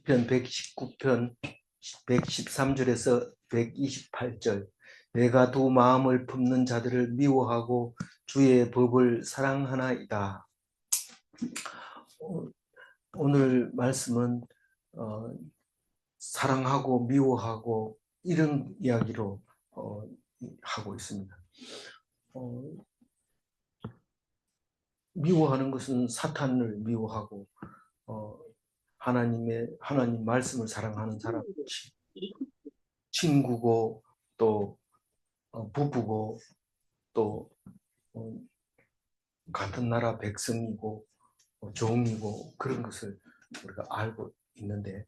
시편 119편 113절에서 128절. 내가 두 마음을 품는 자들을 미워하고 주의 법을 사랑하나이다. 오늘 말씀은 사랑하고 미워하고 이런 이야기로 하고 있습니다. 미워하는 것은 사탄을 미워하고 하나님 말씀을 사랑하는 사람, 친구고 또 부부고 또 같은 나라 백성이고 종이고 그런 것을 우리가 알고 있는데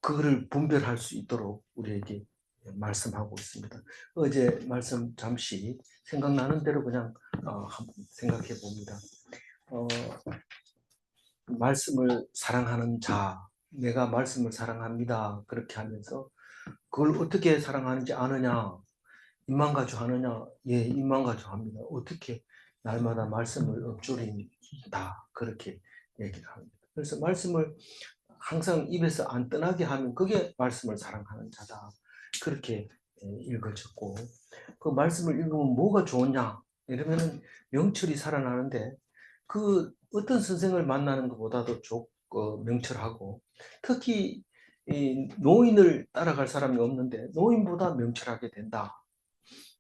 그거를 분별할 수 있도록 우리에게 말씀하고 있습니다. 어제 말씀 잠시 생각나는 대로 그냥 한번 생각해 봅니다. 말씀을 사랑하는 자, 내가 말씀을 사랑합니다. 그렇게 하면서 그걸 어떻게 사랑하는지 아느냐? 입만 가지고 하느냐? 예, 입만 가지고 합니다. 어떻게? 날마다 말씀을 읊조린다. 그렇게 얘기를 합니다. 그래서 말씀을 항상 입에서 안 떠나게 하면 그게 말씀을 사랑하는 자다. 그렇게 읽어졌고, 그 말씀을 읽으면 뭐가 좋냐? 이러면은 명철이 살아나는데, 그 어떤 선생을 만나는 것보다도 명철하고, 특히 이 노인을 따라갈 사람이 없는데 노인보다 명철하게 된다.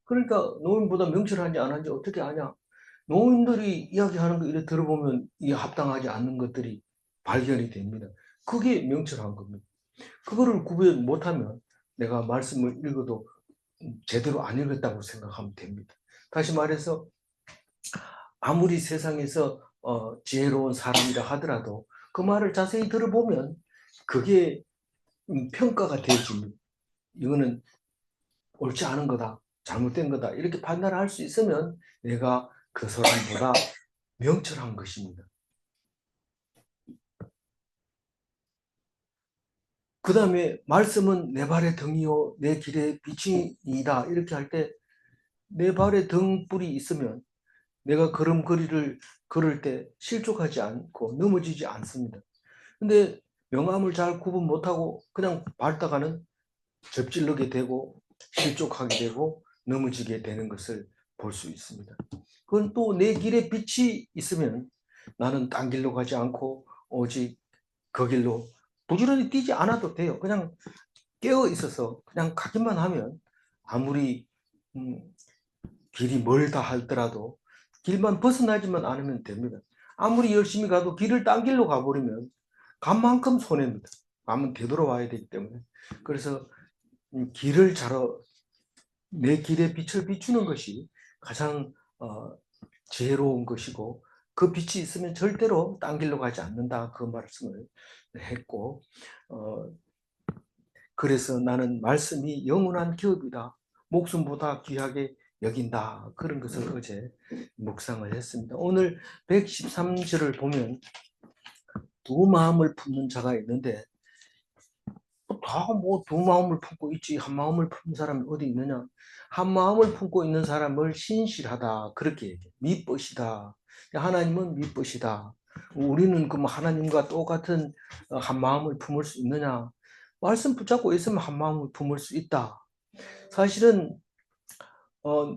그러니까 노인보다 명철한지 안 한지 어떻게 아냐? 노인들이 이야기하는 거 이렇게 들어보면 이 합당하지 않는 것들이 발견이 됩니다. 그게 명철한 겁니다. 그거를 구분 못하면 내가 말씀을 읽어도 제대로 안 읽었다고 생각하면 됩니다. 다시 말해서 아무리 세상에서 지혜로운 사람이라 하더라도 그 말을 자세히 들어보면 그게 평가가 되어집니다. 이거는 옳지 않은 거다, 잘못된 거다 이렇게 판단을 할 수 있으면 내가 그 사람보다 명철한 것입니다. 그 다음에 말씀은 내 발의 등이요 내 길의 빛이니이다 이렇게 할 때 내 발에 등불이 있으면 내가 걸음걸이를 걸을 때 실족하지 않고 넘어지지 않습니다. 근데 명암을 잘 구분 못하고 그냥 밟다가는 접질르게 되고 실족하게 되고 넘어지게 되는 것을 볼 수 있습니다. 그건 또 내 길에 빛이 있으면 나는 딴 길로 가지 않고 오직 그 길로 부지런히 뛰지 않아도 돼요. 그냥 깨어 있어서 그냥 가기만 하면 아무리 길이 멀다 하더라도 길만 벗어나지만 않으면 됩니다. 아무리 열심히 가도 길을 딴 길로 가버리면 간 만큼 손해입니다. 가면 되돌아와야 되기 때문에. 그래서 길을 내 길에 빛을 비추는 것이 가장 지혜로운 것이고 그 빛이 있으면 절대로 딴 길로 가지 않는다 그 말씀을 했고 그래서 나는 말씀이 영원한 기업이다. 목숨보다 귀하게 여긴다. 그런 것을 어제 묵상을 했습니다. 오늘 113절을 보면 두 마음을 품는 자가 있는데 다 뭐 두 마음을 품고 있지 한 마음을 품는 사람이 어디 있느냐? 한 마음을 품고 있는 사람을 신실하다 그렇게 얘기해. 미쁘시다. 하나님은 미쁘시다. 우리는 그럼 하나님과 똑같은 한 마음을 품을 수 있느냐? 말씀 붙잡고 있으면 한 마음을 품을 수 있다. 사실은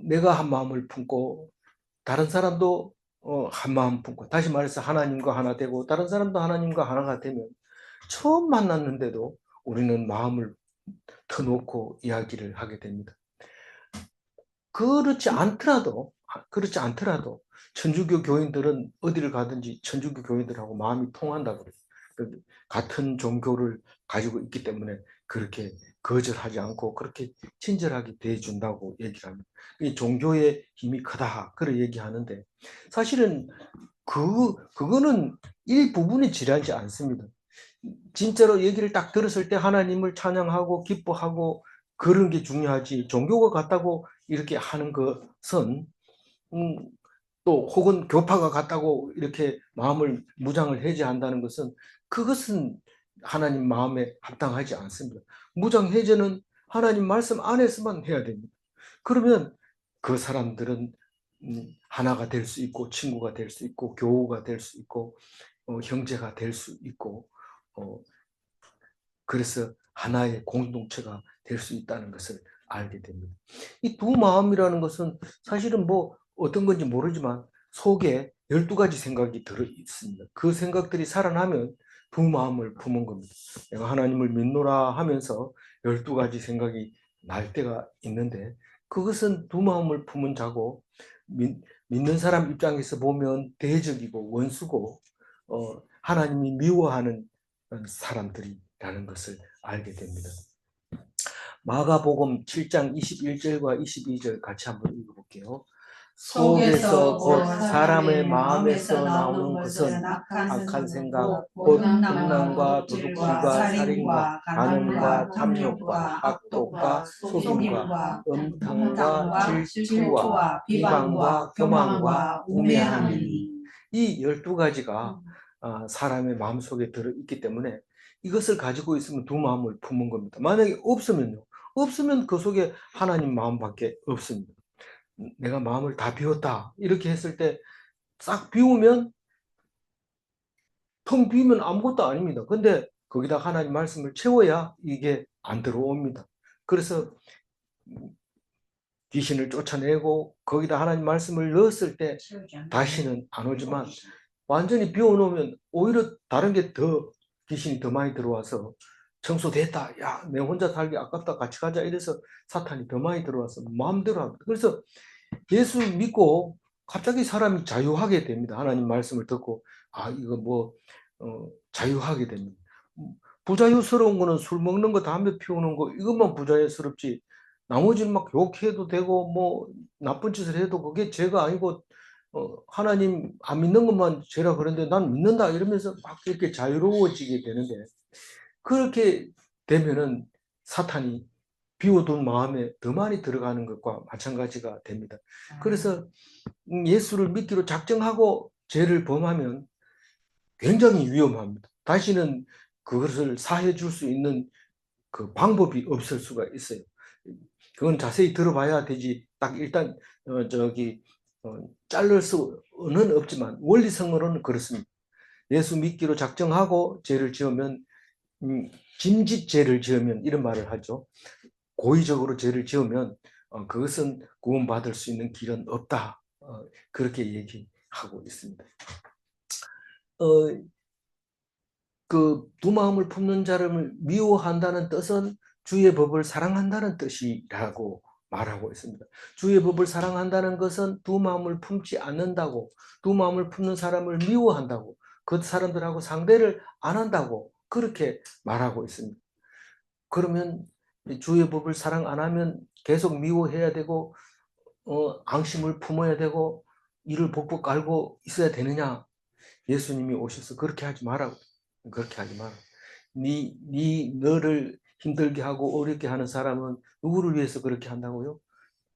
내가 한 마음을 품고 다른 사람도 한 마음 품고 다시 말해서 하나님과 하나 되고 다른 사람도 하나님과 하나가 되면 처음 만났는데도 우리는 마음을 터놓고 이야기를 하게 됩니다. 그렇지 않더라도 천주교 교인들은 어디를 가든지 천주교 교인들하고 마음이 통한다고 그래요. 같은 종교를 가지고 있기 때문에 그렇게 거절하지 않고 그렇게 친절하게 대해준다고 얘기를 합니다. 이 종교의 힘이 크다 그렇게 얘기하는데 사실은 그거는 일부분이 지나지 않습니다. 진짜로 얘기를 딱 들었을 때 하나님을 찬양하고 기뻐하고 그런 게 중요하지 종교가 같다고 이렇게 하는 것은 또 혹은 교파가 같다고 이렇게 마음을 무장을 해제한다는 것은 그것은 하나님 마음에 합당하지 않습니다. 무장 해제는 하나님 말씀 안에서만 해야 됩니다. 그러면 그 사람들은 하나가 될 수 있고 친구가 될 수 있고 교우가 될 수 있고 형제가 될 수 있고 그래서 하나의 공동체가 될 수 있다는 것을 알게 됩니다. 이 두 마음이라는 것은 사실은 뭐 어떤 건지 모르지만 속에 12가지 생각이 들어 있습니다. 그 생각들이 살아나면 두 마음을 품은 겁니다. 내가 하나님을 믿노라 하면서 12가지 생각이 날 때가 있는데 그것은 두 마음을 품은 자고 믿는 사람 입장에서 보면 대적이고 원수고 하나님이 미워하는 사람들이라는 것을 알게 됩니다. 마가복음 7장 21절과 22절 같이 한번 읽어볼게요. 속에서 곧 사람의 마음에서 나오는 것은 악한 생각, 곧 음란과 도둑질과 살인과 간음과 탐욕과 악독과 속임과 음탕과 질투와 비방과 교만과 우매함이니 이 12가지가 사람의 마음속에 들어있기 때문에 이것을 가지고 있으면 두 마음을 품은 겁니다. 만약에 없으면요. 없으면 그 속에 하나님 마음밖에 없습니다. 내가 마음을 다 비웠다 이렇게 했을 때 싹 비우면 텅 비우면 아무것도 아닙니다. 근데 거기다 하나님 말씀을 채워야 이게 안 들어옵니다. 그래서 귀신을 쫓아내고 거기다 하나님 말씀을 넣었을 때 다시는 안 오지만 완전히 비워놓으면 오히려 다른 게 더 귀신이 더 많이 들어와서 청소됐다. 야, 내 혼자 살기 아깝다. 같이 가자. 이래서 사탄이 더 많이 들어와서 마음대로 합니다. 그래서 예수 믿고 갑자기 사람이 자유하게 됩니다. 하나님 말씀을 듣고 이거 뭐 자유하게 됩니다. 부자유스러운 거는 술 먹는 거, 담배 피우는 거 이것만 부자유스럽지 나머지는 막 욕해도 되고 뭐 나쁜 짓을 해도 그게 죄가 아니고 하나님 안 믿는 것만 죄라 그러는데 난 믿는다 이러면서 막 이렇게 자유로워지게 되는데 그렇게 되면은 사탄이 비워둔 마음에 더 많이 들어가는 것과 마찬가지가 됩니다. 그래서 예수를 믿기로 작정하고 죄를 범하면 굉장히 위험합니다. 다시는 그것을 사해 줄 수 있는 그 방법이 없을 수가 있어요. 그건 자세히 들어봐야 되지. 딱 일단 자를 수는 없지만 원리성으로는 그렇습니다. 예수 믿기로 작정하고 죄를 지으면 짐짓죄를 지으면 이런 말을 하죠. 고의적으로 죄를 지으면 그것은 구원받을 수 있는 길은 없다. 그렇게 얘기하고 있습니다. 그 두 마음을 품는 자를 미워한다는 뜻은 주의 법을 사랑한다는 뜻이라고 말하고 있습니다. 주의 법을 사랑한다는 것은 두 마음을 품지 않는다고, 두 마음을 품는 사람을 미워한다고, 그 사람들하고 상대를 안 한다고 그렇게 말하고 있습니다. 그러면 주의 법을 사랑 안 하면 계속 미워해야 되고 앙심을 품어야 되고 이를 복복 깔고 있어야 되느냐? 예수님이 오셔서 그렇게 하지 마라고. 그렇게 하지 마라. 너를 힘들게 하고 어렵게 하는 사람은 누구를 위해서 그렇게 한다고요?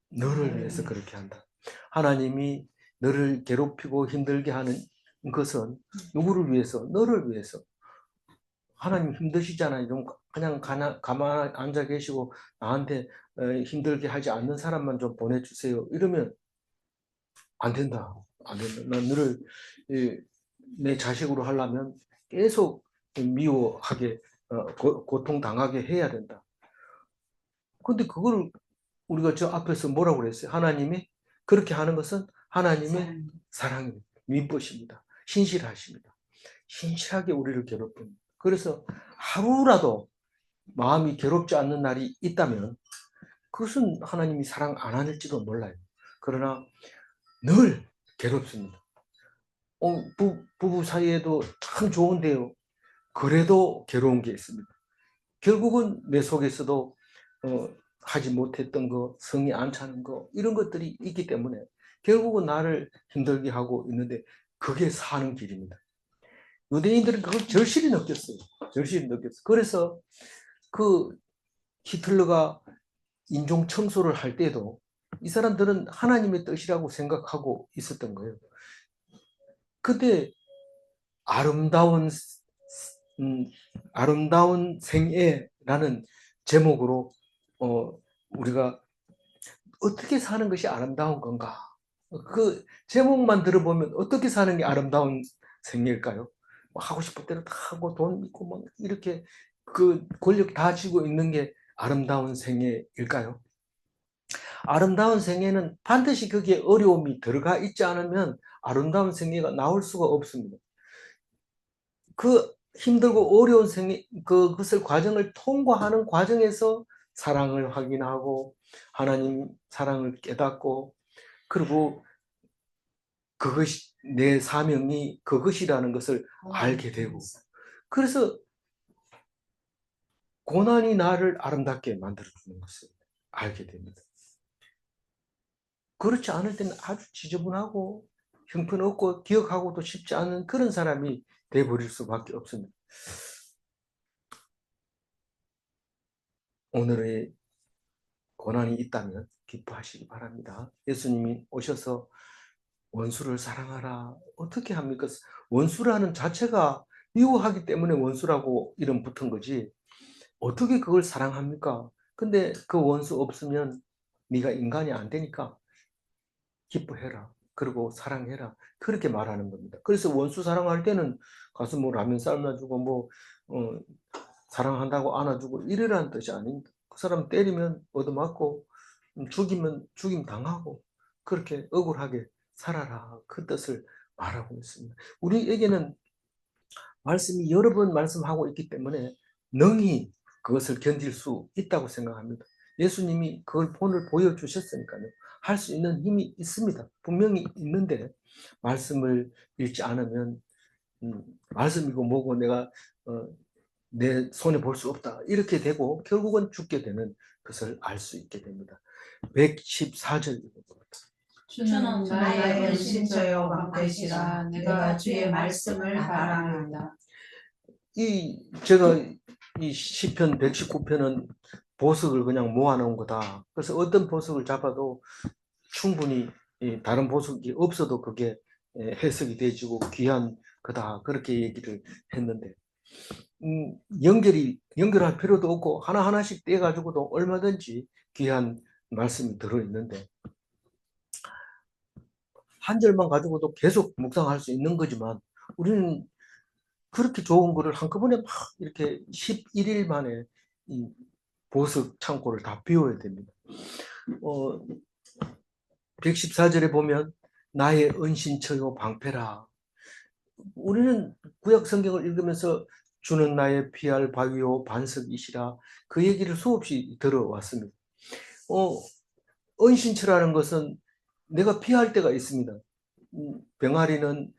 너를 위해서 그렇게 한다. 하나님이 너를 괴롭히고 힘들게 하는 것은 누구를 위해서? 너를 위해서. 하나님 힘드시잖아요. 좀 그냥 가만 앉아 계시고 나한테 힘들게 하지 않는 사람만 좀 보내주세요. 이러면 안 된다. 안 된다. 난 너를 내 자식으로 하려면 계속 미워하게 고통당하게 해야 된다. 근데 그걸 우리가 저 앞에서 뭐라고 그랬어요? 하나님이 그렇게 하는 것은 하나님의 사랑입니다. 민법입니다. 신실하십니다. 신실하게 우리를 괴롭힙니다. 그래서 하루라도 마음이 괴롭지 않는 날이 있다면 그것은 하나님이 사랑 안 하실지도 몰라요. 그러나 늘 괴롭습니다. 부부 사이에도 참 좋은데요. 그래도 괴로운 게 있습니다. 결국은 내 속에서도 하지 못했던 거, 성이 안 차는 거 이런 것들이 있기 때문에 결국은 나를 힘들게 하고 있는데 그게 사는 길입니다. 유대인들은 그걸 절실히 느꼈어요. 절실히 느꼈어요. 그래서 그 히틀러가 인종 청소를 할 때도 이 사람들은 하나님의 뜻이라고 생각하고 있었던 거예요. 그때 아름다운 생애라는 제목으로 우리가 어떻게 사는 것이 아름다운 건가? 그 제목만 들어보면 어떻게 사는 게 아름다운 생애일까요? 하고 싶을 대로 다 하고 돈 있고 막 이렇게 그 권력 다 쥐고 있는 게 아름다운 생애일까요? 아름다운 생애는 반드시 거기에 어려움이 들어가 있지 않으면 아름다운 생애가 나올 수가 없습니다. 그 힘들고 어려운 생애, 그것을 과정을 통과하는 과정에서 사랑을 확인하고 하나님 사랑을 깨닫고 그리고 그것이 내 사명이 그것이라는 것을 알게 되고 그래서 고난이 나를 아름답게 만들어주는 것을 알게 됩니다. 그렇지 않을 때는 아주 지저분하고 형편없고 기억하고도 쉽지 않은 그런 사람이 돼버릴 수밖에 없습니다. 오늘의 고난이 있다면 기뻐하시기 바랍니다. 예수님이 오셔서 원수를 사랑하라. 어떻게 합니까? 원수라는 자체가 미워하기 때문에 원수라고 이름 붙은 거지. 어떻게 그걸 사랑합니까? 근데 그 원수 없으면 네가 인간이 안 되니까 기뻐해라. 그리고 사랑해라. 그렇게 말하는 겁니다. 그래서 원수 사랑할 때는 가서 뭐 라면 삶아주고 뭐 사랑한다고 안아주고 이러라는 뜻이 아닙니다. 그 사람 때리면 얻어맞고 죽이면 죽임 당하고 그렇게 억울하게 살아라. 그 뜻을 말하고 있습니다. 우리에게는 말씀이 여러 번 말씀하고 있기 때문에 능히 그것을 견딜 수 있다고 생각합니다. 예수님이 그걸 본을 보여주셨으니까요. 할 수 있는 힘이 있습니다. 분명히 있는데 말씀을 읽지 않으면 말씀이고 뭐고 내가 내 손에 볼 수 없다. 이렇게 되고 결국은 죽게 되는 것을 알 수 있게 됩니다. 114절 읽어봅니다. 주는 나의 은신처요 방패시라 내가 주의 말씀을 바라나이다. 제가 이 시편 119편은 보석을 그냥 모아놓은 거다. 그래서 어떤 보석을 잡아도 충분히 다른 보석이 없어도 그게 해석이 되지고 귀한 거다. 그렇게 얘기를 했는데 연결할 필요도 없고 하나하나씩 떼가지고도 얼마든지 귀한 말씀이 들어있는데 한 절만 가지고도 계속 묵상할 수 있는 거지만 우리는 그렇게 좋은 거를 한꺼번에 막 이렇게 11일 만에 이 보석 창고를 다 비워야 됩니다. 114절에 보면 나의 은신처요 방패라. 우리는 구약 성경을 읽으면서 주는 나의 피할 바위요 반석이시라 그 얘기를 수없이 들어왔습니다. 은신처라는 것은 내가 피할 때가 있습니다. 병아리는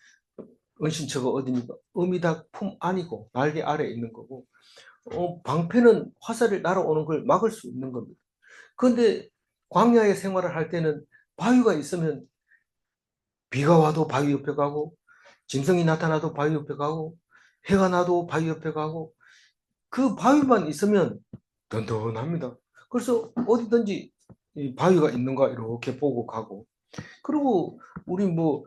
은신처가 어디입니까? 어미닭 품 안이고 날개 아래에 있는 거고 방패는 화살이 날아오는 걸 막을 수 있는 겁니다. 그런데 광야의 생활을 할 때는 바위가 있으면 비가 와도 바위 옆에 가고 짐승이 나타나도 바위 옆에 가고 해가 나도 바위 옆에 가고 그 바위만 있으면 든든합니다. 그래서 어디든지 바위가 있는가 이렇게 보고 가고 그리고 우리 뭐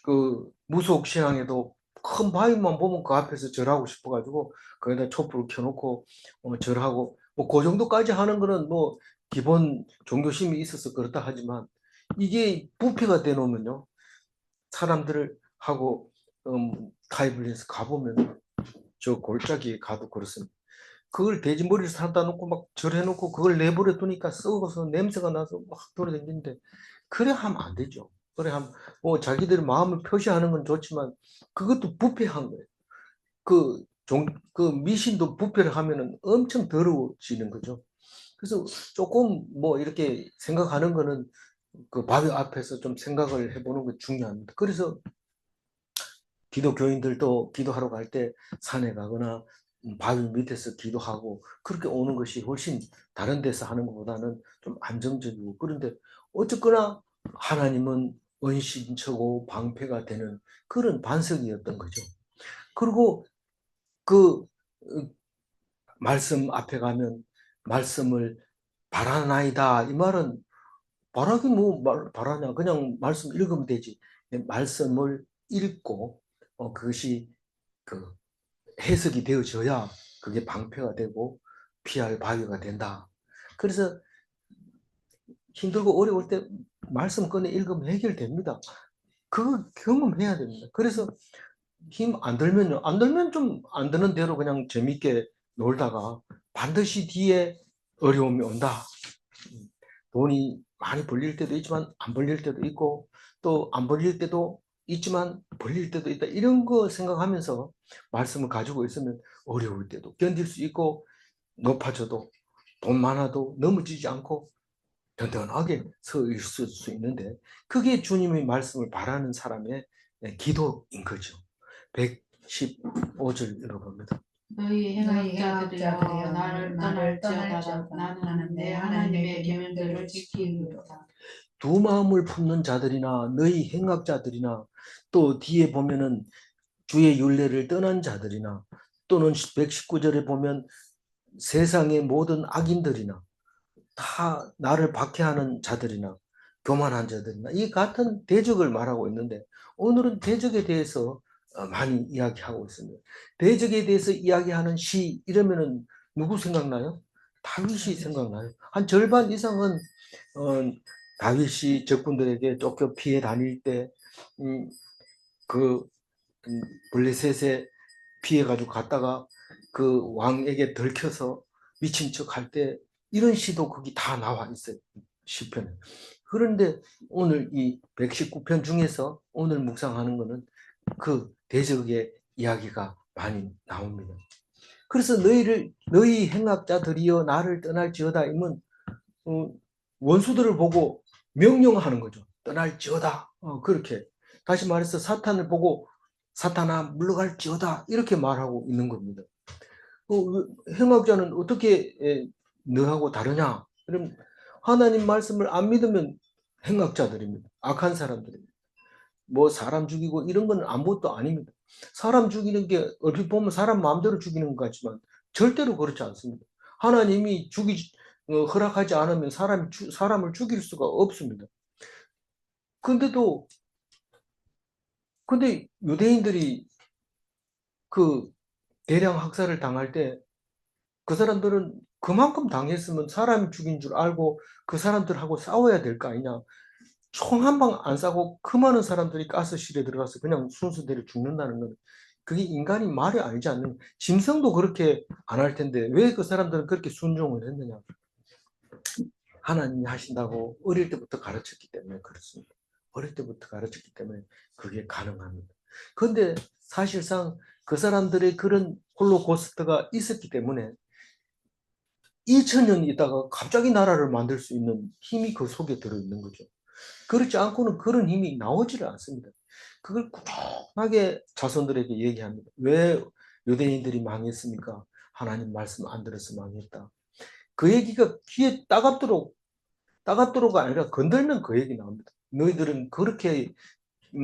그 무속 신앙에도 큰 바위만 보면 그 앞에서 절하고 싶어가지고 거기다 촛불을 켜놓고 절하고 뭐 그 정도까지 하는 거는 뭐 기본 종교심이 있어서 그렇다 하지만 이게 부패가 되놓으면요 사람들을 하고 가입을 해서 가보면 저 골짜기에 가도 그렇습니다. 그걸 돼지머리를 사다 놓고 막 절해놓고 그걸 내버려 두니까 썩어서 냄새가 나서 막 돌아다니는데 그래 하면 안 되죠. 그래 하면 뭐 자기들 마음을 표시하는 건 좋지만 그것도 부패한 거예요. 그 미신도 부패를 하면은 엄청 더러워지는 거죠. 그래서 조금 뭐 이렇게 생각하는 거는 그 바위 앞에서 좀 생각을 해보는 게 중요합니다. 그래서 기독교인들도 기도하러 갈 때 산에 가거나 바위 밑에서 기도하고 그렇게 오는 것이 훨씬 다른 데서 하는 것보다는 좀 안정적이고 그런데 어쨌거나 하나님은 은신처고 방패가 되는 그런 반석이었던 거죠. 그리고 그 말씀 앞에 가면 말씀을 바라나이다 이 말은 바라기 뭐 바라냐 그냥 말씀 읽으면 되지 말씀을 읽고 그것이 그 해석이 되어져야 그게 방패가 되고 피할 바위가 된다. 그래서 힘들고 어려울 때 말씀 꺼내 읽으면 해결됩니다. 그거 경험해야 됩니다. 그래서 힘 안 들면요. 안 들면 좀 안 드는 대로 그냥 재밌게 놀다가 반드시 뒤에 어려움이 온다. 돈이 많이 벌릴 때도 있지만 안 벌릴 때도 있고 또 안 벌릴 때도 있지만 벌릴 때도 있다. 이런 거 생각하면서 말씀을 가지고 있으면 어려울 때도 견딜 수 있고 높아져도 돈 많아도 넘어지지 않고 든든하게 서 있을 수 있는데 그게 주님의 말씀을 바라는 사람의 기도인 거죠. 115절 읽어봅니다. 너희 행악자들이여 나를 떠날지어다 나는 내 하나님의 계명들을 지키리로다. 두 마음을 품는 자들이나 너희 행악자들이나 또 뒤에 보면은 주의 율례를 떠난 자들이나 또는 119절에 보면 세상의 모든 악인들이나 다 나를 박해하는 자들이나 교만한 자들이나 이 같은 대적을 말하고 있는데 오늘은 대적에 대해서 많이 이야기하고 있습니다. 대적에 대해서 이야기하는 시 이러면은 누구 생각나요? 다윗이 생각나요. 한 절반 이상은 어, 다윗이 적군들에게 쫓겨 피해 다닐 때 그 블레셋에 피해가지고 갔다가 그 왕에게 들켜서 미친 척 할 때 이런 시도 거기 다 나와 있어요. 시편에. 그런데 오늘 이 119편 중에서 오늘 묵상하는 거는 그 대적의 이야기가 많이 나옵니다. 그래서 너희 행악자들이여 나를 떠날지어다 이면 원수들을 보고 명령하는 거죠. 떠날지어다. 그렇게. 다시 말해서 사탄을 보고 사탄아 물러갈지어다 이렇게 말하고 있는 겁니다. 행악자는 어떻게 너하고 다르냐? 그럼 하나님 말씀을 안 믿으면 행악자들입니다. 악한 사람들입니다. 뭐 사람 죽이고 이런 건 아무것도 아닙니다. 사람 죽이는 게 얼핏 보면 사람 마음대로 죽이는 것 같지만 절대로 그렇지 않습니다. 하나님이 허락하지 않으면 사람을 죽일 수가 없습니다. 근데 유대인들이 그 대량 학살을 당할 때 그 사람들은 그만큼 당했으면 사람이 죽인 줄 알고 그 사람들하고 싸워야 될 거 아니냐. 총 한 방 안 쏴고 그 많은 사람들이 가스실에 들어가서 그냥 순서대로 죽는다는 건 그게 인간이 말이 아니지 않는 짐승도 그렇게 안 할 텐데 왜 그 사람들은 그렇게 순종을 했느냐. 하나님이 하신다고 어릴 때부터 가르쳤기 때문에 그렇습니다. 어릴 때부터 가르쳤기 때문에 그게 가능합니다. 그런데 사실상 그 사람들의 그런 홀로코스트가 있었기 때문에 2000년 있다가 갑자기 나라를 만들 수 있는 힘이 그 속에 들어있는 거죠. 그렇지 않고는 그런 힘이 나오지를 않습니다. 그걸 꾸준하게 자손들에게 얘기합니다. 왜 유대인들이 망했습니까? 하나님 말씀 안 들어서 망했다. 그 얘기가 귀에 따갑도록가 아니라 건들면 그 얘기 나옵니다. 너희들은 그렇게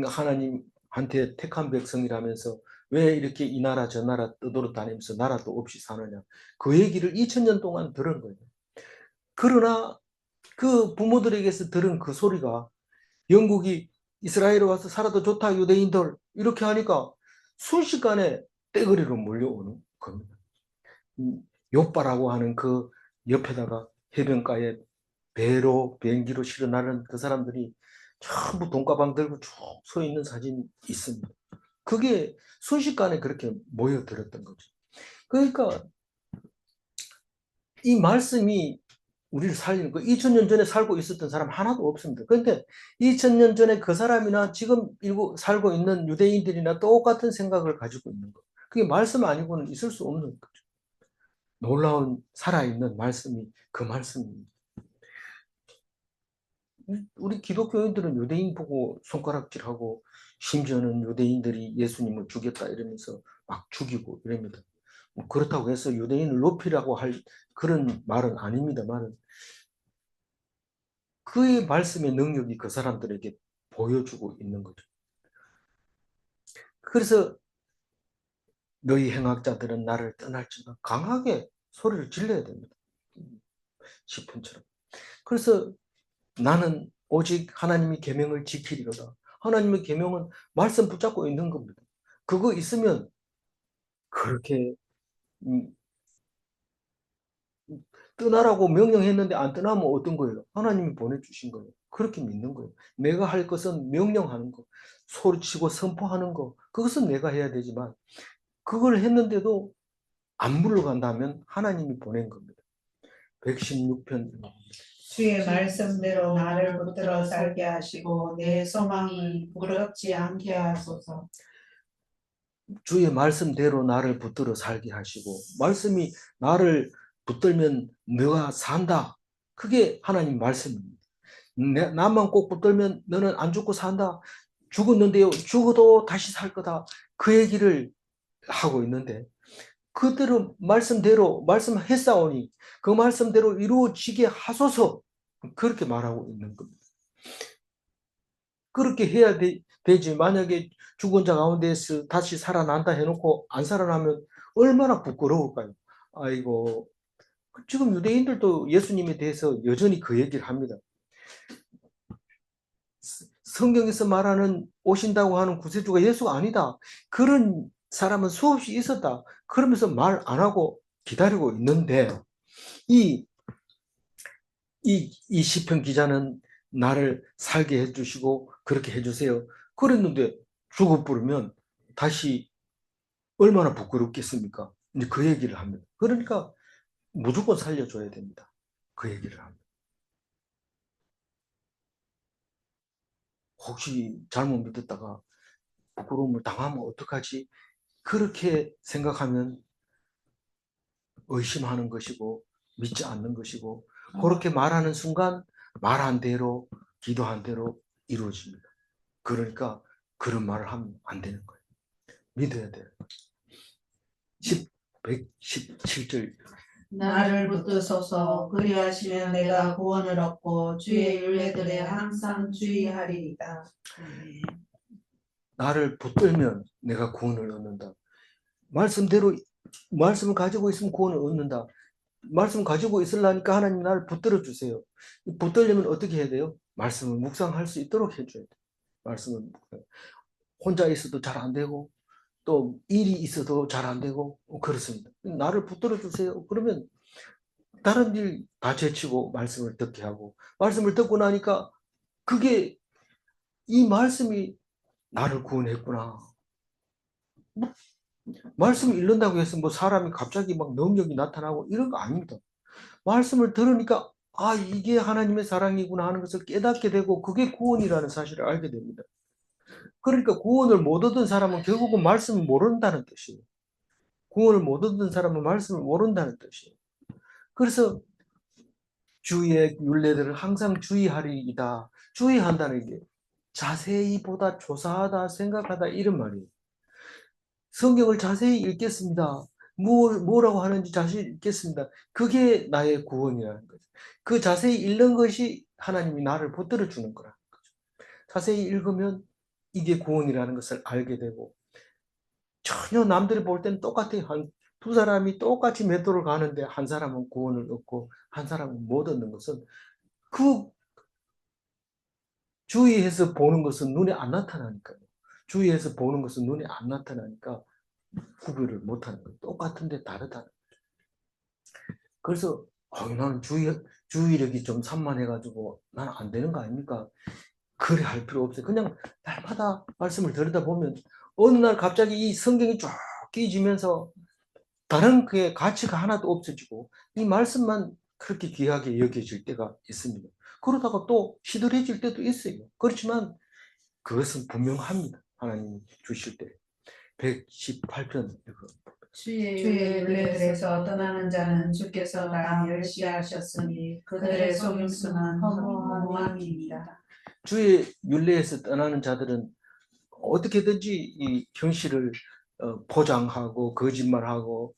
하나님한테 택한 백성이라면서 왜 이렇게 이 나라 저 나라 떠돌아다니면서 나라도 없이 사느냐. 그 얘기를 2000년 동안 들은 거예요. 그러나 그 부모들에게서 들은 그 소리가 영국이 이스라엘에 와서 살아도 좋다 유대인들 이렇게 하니까 순식간에 떼거리로 몰려오는 겁니다. 요빠라고 하는 그 옆에다가 해변가에 배로 비행기로 실어 나르는 그 사람들이 전부 돈가방 들고 쭉 서 있는 사진이 있습니다. 그게 순식간에 그렇게 모여들었던 거죠. 그러니까 이 말씀이 우리를 살리는 거 2000년 전에 살고 있었던 사람 하나도 없습니다. 그런데 2000년 전에 그 사람이나 지금 살고 있는 유대인들이나 똑같은 생각을 가지고 있는 거. 그게 말씀 아니고는 있을 수 없는 거죠. 놀라운 살아있는 말씀이 그 말씀입니다. 우리 기독교인들은 유대인 보고 손가락질하고 심지어는 유대인들이 예수님을 죽였다 이러면서 막 죽이고 이럽니다. 뭐 그렇다고 해서 유대인을 높이라고 할 그런 말은 아닙니다만 그의 말씀의 능력이 그 사람들에게 보여주고 있는 거죠. 그래서 너희 행악자들은 나를 떠날지만 강하게 소리를 질러야 됩니다. 시편처럼. 그래서 나는 오직 하나님의 계명을 지키리로다. 하나님의 계명은 말씀 붙잡고 있는 겁니다. 그거 있으면 그렇게 떠나라고 명령했는데 안 떠나면 어떤 거예요? 하나님이 보내주신 거예요. 그렇게 믿는 거예요. 내가 할 것은 명령하는 거. 소리치고 선포하는 거, 그것은 내가 해야 되지만 그걸 했는데도 안 물러간다면 하나님이 보낸 겁니다. 116편. 주의 말씀대로 나를 붙들어 살게 하시고 내 소망이 부끄럽지 않게 하소서. 주의 말씀대로 나를 붙들어 살게 하시고, 말씀이 나를 붙들면 너가 산다. 그게 하나님 말씀입니다. 나만 꼭 붙들면 너는 안 죽고 산다. 죽었는데요, 죽어도 다시 살 거다. 그 얘기를 하고 있는데, 그대로 말씀대로 말씀했사오니 그 말씀대로 이루어지게 하소서, 그렇게 말하고 있는 겁니다. 그렇게 해야 되지. 만약에 죽은 자 가운데서 다시 살아난다 해놓고 안 살아나면 얼마나 부끄러울까요? 아이고, 지금 유대인들도 예수님에 대해서 여전히 그 얘기를 합니다. 성경에서 말하는 오신다고 하는 구세주가 예수가 아니다. 그런 사람은 수없이 있었다. 그러면서 말 안 하고 기다리고 있는데, 이 시편 기자는 나를 살게 해주시고 그렇게 해주세요. 그랬는데 죽어 부르면 다시 얼마나 부끄럽겠습니까? 이제 그 얘기를 합니다. 그러니까 무조건 살려줘야 됩니다. 그 얘기를 합니다. 혹시 잘못 믿었다가 부끄러움을 당하면 어떡하지? 그렇게 생각하면 의심하는 것이고 믿지 않는 것이고, 그렇게 말하는 순간 말한 대로 기도한 대로 이루어집니다. 그러니까 그런 말을 하면 안 되는 거예요. 믿어야 돼요. 117절. 나를 붙드소서. 그리하시면 내가 구원을 얻고 주의 율례들에 항상 주의하리이다. 나를 붙들면 내가 구원을 얻는다. 말씀대로 말씀을 가지고 있으면 구원을 얻는다. 말씀을 가지고 있으려니까 하나님 나를 붙들어 주세요. 붙들려면 어떻게 해야 돼요? 말씀을 묵상할 수 있도록 해줘야 돼요. 말씀을 혼자 있어도 잘 안 되고 또 일이 있어도 잘 안 되고 그렇습니다. 나를 붙들어 주세요. 그러면 다른 일 다 제치고 말씀을 듣게 하고, 말씀을 듣고 나니까 그게 이 말씀이 나를 구원했구나. 뭐, 말씀을 읽는다고 해서 뭐 사람이 갑자기 막 능력이 나타나고 이런 거 아닙니다. 말씀을 들으니까 아, 이게 하나님의 사랑이구나 하는 것을 깨닫게 되고 그게 구원이라는 사실을 알게 됩니다. 그러니까 구원을 못 얻은 사람은 결국은 말씀을 모른다는 뜻이에요. 구원을 못 얻은 사람은 말씀을 모른다는 뜻이에요. 그래서 주의 율례들을 항상 주의하리이다. 주의한다는 게 자세히 보다, 조사하다, 생각하다 이런 말이에요. 성경을 자세히 읽겠습니다. 뭐라고 하는지 자세히 읽겠습니다. 그게 나의 구원이라는 거죠. 그 자세히 읽는 것이 하나님이 나를 붙들어 주는 거라는 거죠. 자세히 읽으면 이게 구원이라는 것을 알게 되고, 전혀 남들이 볼 때는 똑같아요. 두 사람이 똑같이 맷돌을 가는데 한 사람은 구원을 얻고 한 사람은 못 얻는 것은, 그 주위에서 보는 것은 눈에 안 나타나니까요. 주위에서 보는 것은 눈에 안 나타나니까 구별을 못하는 거예요. 똑같은데 다르다는 거예요. 그래서 나는 주의력이 좀 산만해가지고 나는 안 되는 거 아닙니까? 그래 할 필요 없어요. 그냥 날마다 말씀을 들여다보면 어느 날 갑자기 이 성경이 쫙 끼지면서 다른 그의 가치가 하나도 없어지고 이 말씀만 그렇게 귀하게 여겨질 때가 있습니다. 그러다가 또 시들해질 때도 있어요. 그렇지만 그것은 분명합니다. 하나님이 주실 때. 118편. 주의 율례들에서 떠나는 자는 주께서 다 멸시하셨으니 그들의 속임수는 허무함이니라. 주의 율례에서 떠나는 자들은 어떻게든지 이 현실을 포장하고 거짓말하고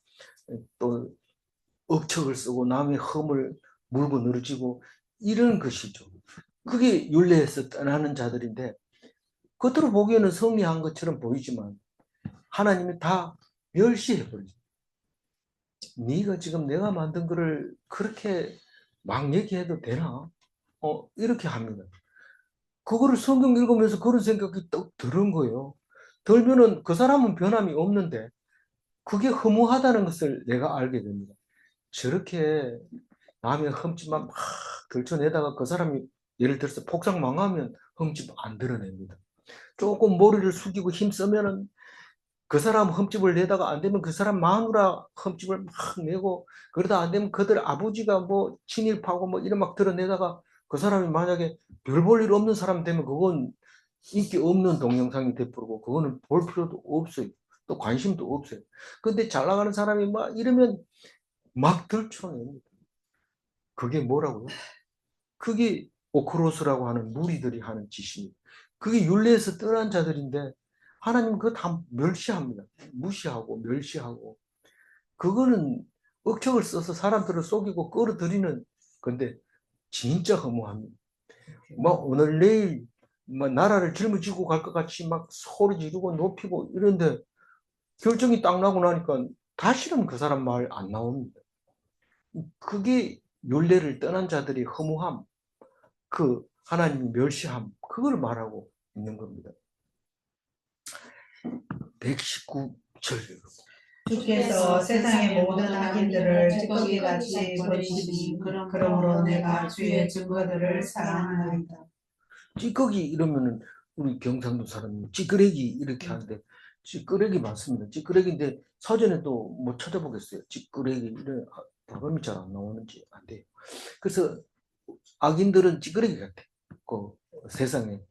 또 억척을 쓰고 남의 흠을 물고 늘어지고 이런 것이죠. 그게 율례에서 떠나는 자들인데, 겉으로 보기에는 성리한 것처럼 보이지만 하나님이 다 멸시해버리죠. 네가 지금 내가 만든 거를 그렇게 막 얘기해도 되나? 이렇게 합니다. 그거를 성경 읽으면서 그런 생각이 떡 들은 거예요. 들면은 그 사람은 변함이 없는데 그게 허무하다는 것을 내가 알게 됩니다. 저렇게 남의 흠집만 막 들춰내다가 그 사람이 예를 들어서 폭삭 망하면 흠집 안 드러냅니다. 조금 머리를 숙이고 힘쓰면은 그 사람 흠집을 내다가 안 되면 그 사람 마누라 흠집을 막 내고, 그러다 안 되면 그들 아버지가 뭐 친일파고 뭐 이런 막 드러내다가 그 사람이 만약에 별 볼 일 없는 사람 되면 그건 인기 없는 동영상이 돼버리고 그거는 볼 필요도 없어요. 또 관심도 없어요. 근데 잘 나가는 사람이 막 이러면 막 들춰냅니다. 그게 뭐라고요? 그게 오크로스라고 하는 무리들이 하는 짓입니다. 그게 율례에서 떠난 자들인데 하나님은 그거 다 멸시합니다. 무시하고 멸시하고. 그거는 억척을 써서 사람들을 속이고 끌어들이는 건데 진짜 허무합니다. 뭐 오늘 내일 뭐 나라를 짊어지고 갈 것 같이 막 소리 지르고 높이고 이런데 결정이 딱 나고 나니까 다시는 그 사람 말 안 나옵니다. 그게 율례를 떠난 자들의 허무함, 그 하나님이 멸시함, 그걸 말하고 있는 겁니다. 119절. 주께서 세상의 모든 악인들을 찌꺼기같이 버리시니 그러므로 내가 주의 증거들을 사랑하나이다. 찌꺼기 이러면은 우리 경상도 사람이 찌끄레기 이렇게 하는데 찌끄레기 맞습니다. 찌끄레기인데 사전에 또 뭐 찾아보겠어요. 찌끄레기 이런 발음이 잘 안 나오는지 안 돼요. 그래서 악인들은 찌끄레기 같아. 그 세상에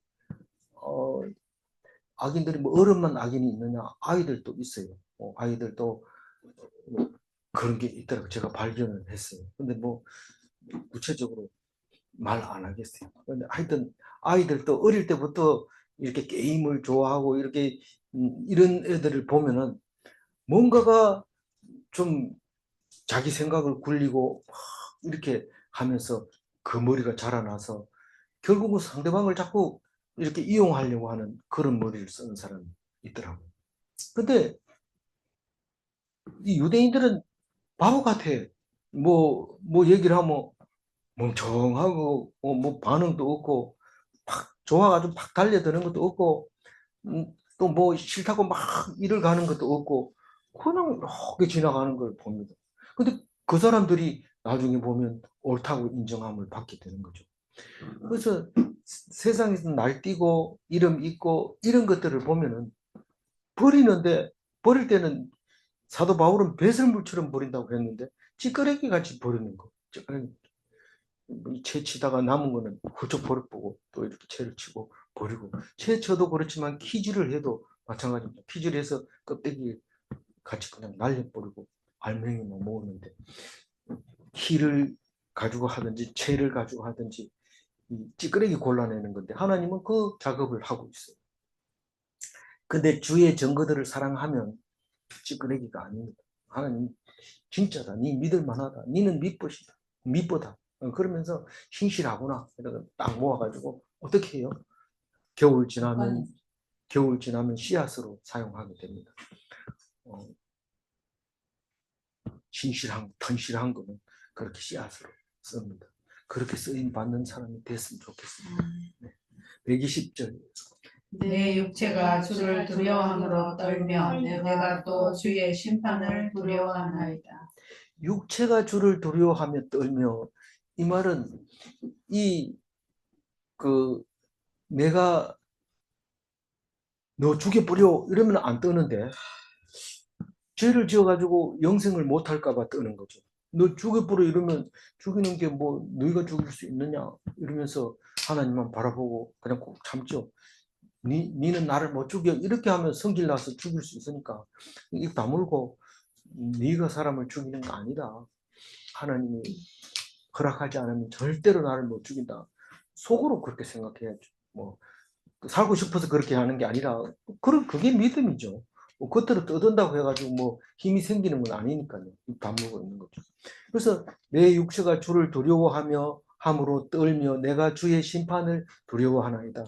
악인들이 뭐 어른만 악인이 있느냐? 아이들도 있어요. 아이들도 뭐 그런 게 있더라고요. 제가 발견을 했어요. 근데 뭐 구체적으로 말 안 하겠어요. 근데 하여튼 아이들도 어릴 때부터 이렇게 게임을 좋아하고 이렇게 이런 애들을 보면은 뭔가가 좀 자기 생각을 굴리고 막 이렇게 하면서 그 머리가 자라나서 결국은 상대방을 자꾸 이렇게 이용하려고 하는 그런 머리를 쓰는 사람이 있더라고요. 근데 이 유대인들은 바보 같아. 뭐 얘기를 하면 멍청하고, 뭐 반응도 없고, 팍 좋아가지고 팍 달려드는 것도 없고, 또 뭐 싫다고 막 일을 가는 것도 없고, 그냥 이렇게 지나가는 걸 봅니다. 근데 그 사람들이 나중에 보면 옳다고 인정함을 받게 되는 거죠. 그래서 세상에서 날뛰고 이름 있고 이런 것들을 보면은 버리는데, 버릴 때는 사도 바울은 배설물처럼 버린다고 했는데 찌끄레기 같이 버리는 거. 채 치다가 남은 거는 훌쩍 버려보고 또 이렇게 채를 치고 버리고, 채 쳐도 그렇지만 키질을 해도 마찬가지입니다. 키질을 해서 껍데기 같이 그냥 날려버리고 알맹이만 먹었는데 키를 가지고 하든지 채를 가지고 하든지 찌끄레기 골라내는 건데 하나님은 그 작업을 하고 있어요. 근데 주의 증거들을 사랑하면 찌끄레기가 아닙니다. 하나님 진짜다. 니 믿을 만하다. 니는 믿보시다. 믿보다. 그러면서 신실하구나. 딱 모아가지고 어떻게 해요? 겨울 지나면 씨앗으로 사용하게 됩니다. 튼실한 거는 그렇게 씨앗으로 씁니다. 그렇게 쓰임 받는 사람이 됐으면 좋겠습니다. 네. 120절. 내 육체가 주를 두려워함으로 떨며 내가 또 주의 심판을 두려워하나이다. 육체가 주를 두려워하며 떨며, 이 말은 내가 너 죽여버려 이러면 안 떠는데 죄를 지어가지고 영생을 못할까봐 떠는 거죠. 너 죽여버려 이러면 죽이는 게 뭐 너희가 죽일 수 있느냐 이러면서 하나님만 바라보고 그냥 꼭 참죠. 니는 나를 못 죽여 이렇게 하면 성질 나서 죽일 수 있으니까 입 다물고 네가 사람을 죽이는 거 아니다. 하나님이 허락하지 않으면 절대로 나를 못 죽인다. 속으로 그렇게 생각해야죠. 뭐 살고 싶어서 그렇게 하는 게 아니라 그게 믿음이죠. 뭐 겉으로 떠든다고 해가지고 뭐 힘이 생기는 건 아니니까요. 다물고 있는 거죠. 그래서 내 육체가 주를 두려워하며 함으로 떨며 내가 주의 심판을 두려워하나이다.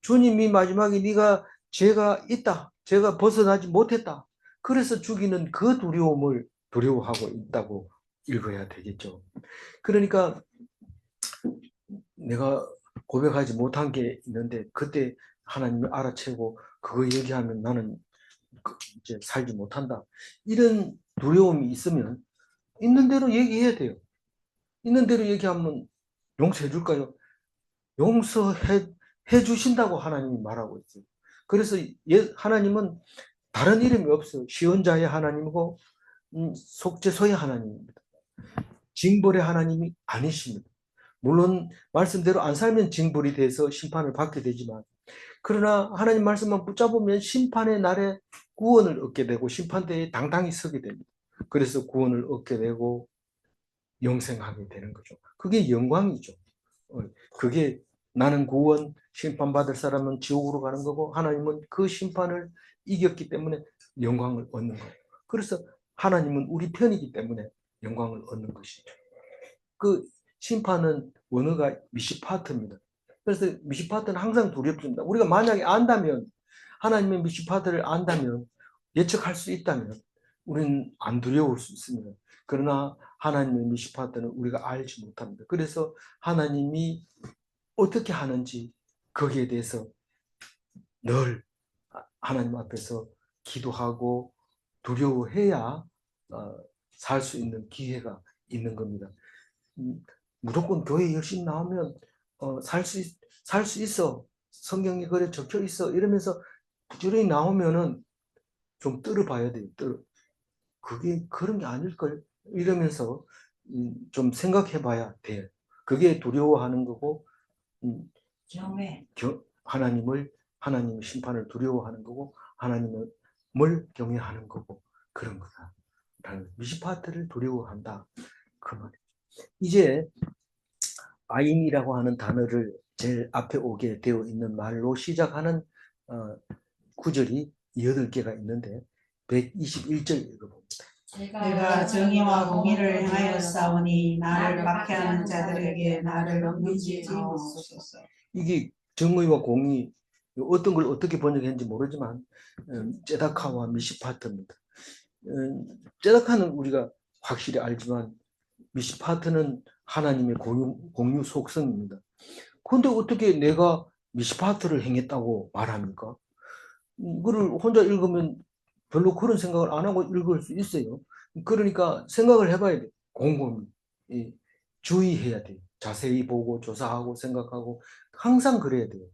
주님이 마지막에 네가 죄가 있다. 죄가 벗어나지 못했다. 그래서 죽이는 그 두려움을 두려워하고 있다고 읽어야 되겠죠. 그러니까 내가 고백하지 못한 게 있는데 그때 하나님을 알아채고 그거 얘기하면 나는 이제 살지 못한다. 이런 두려움이 있으면 있는 대로 얘기해야 돼요. 있는 대로 얘기하면 용서해 줄까요? 용서해 주신다고 하나님이 말하고 있어요. 그래서 하나님은 다른 이름이 없어요. 시온자의 하나님이고 속죄소의 하나님입니다. 징벌의 하나님이 아니십니다. 물론 말씀대로 안 살면 징벌이 돼서 심판을 받게 되지만, 그러나 하나님 말씀만 붙잡으면 심판의 날에 구원을 얻게 되고 심판대에 당당히 서게 됩니다. 그래서 구원을 얻게 되고 영생하게 되는 거죠. 그게 영광이죠. 그게 나는 구원, 심판받을 사람은 지옥으로 가는 거고 하나님은 그 심판을 이겼기 때문에 영광을 얻는 거예요. 그래서 하나님은 우리 편이기 때문에 영광을 얻는 것이죠. 그 심판은 원어가 미시파트입니다. 그래서 미시파트는 항상 두렵습니다. 우리가 만약에 안다면, 하나님의 미시파트를 안다면, 예측할 수 있다면 우리는 안 두려울 수 있습니다. 그러나 하나님의 미시파트는 우리가 알지 못합니다. 그래서 하나님이 어떻게 하는지 거기에 대해서 늘 하나님 앞에서 기도하고 두려워해야 살 수 있는 기회가 있는 겁니다. 무조건 교회 열심히 나오면 살 수 있어. 성경에 그래 적혀 있어. 이러면서 부지런히 나오면은 좀 떨어봐야 돼요. 그게 그런 게 아닐걸. 이러면서 좀 생각해 봐야 돼요. 그게 두려워하는 거고, 하나님의 심판을 두려워하는 거고, 하나님을 경외하는 거고, 그런 거다. 미시파트를 두려워한다. 그 말. 이제 아임이라고 하는 단어를 제일 앞에 오게 되어 있는 말로 시작하는 구절이 8개가 있는데 121절 읽어봅니다. 내가 정의와 공의를 행하여 싸우니 나를 박해하는 자들에게 나를 넘기지 마옵소서. 이게 정의와 공의, 어떤 걸 어떻게 번역했는지 모르지만 제다카와 미시파트입니다. 제다카는 우리가 확실히 알지만 미시파트는 하나님의 공유 속성입니다. 그런데 어떻게 내가 미시파트를 행했다고 말합니까? 이거를 혼자 읽으면 별로 그런 생각을 안 하고 읽을 수 있어요. 그러니까 생각을 해봐야 돼. 곰곰이 주의해야 돼. 자세히 보고 조사하고 생각하고 항상 그래야 돼요.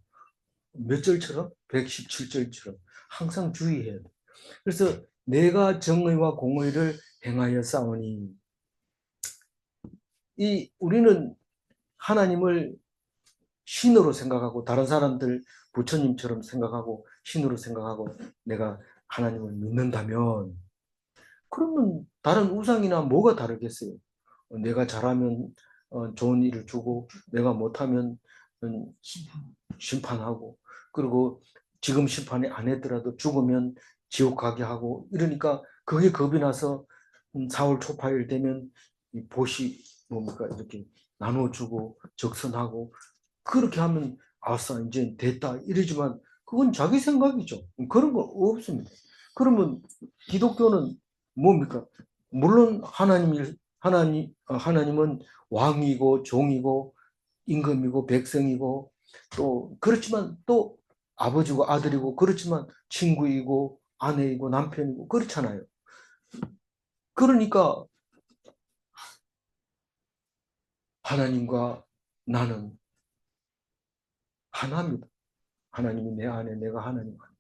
몇 절처럼? 117절처럼 항상 주의해야 돼. 그래서 내가 정의와 공의를 행하여 싸우니, 우리는 하나님을 신으로 생각하고 다른 사람들 부처님처럼 생각하고 신으로 생각하고 내가 하나님을 믿는다면, 그러면 다른 우상이나 뭐가 다르겠어요? 내가 잘하면 좋은 일을 주고 내가 못하면 심판하고, 그리고 지금 심판이 안 했더라도 죽으면 지옥 가게 하고, 이러니까 그게 겁이 나서 4월 초파일 되면 이 보시 뭡니까 이렇게 나눠주고 적선하고, 그렇게 하면 아싸 이제 됐다 이러지만 그건 자기 생각이죠. 그런 거 없습니다. 그러면 기독교는 뭡니까? 물론 하나님은 왕이고 종이고 임금이고 백성이고, 또 그렇지만 또 아버지고 아들이고, 그렇지만 친구이고 아내이고 남편이고 그렇잖아요. 그러니까 하나님과 나는 하나입니다. 하나님이 내 안에, 내가 하나님 안에.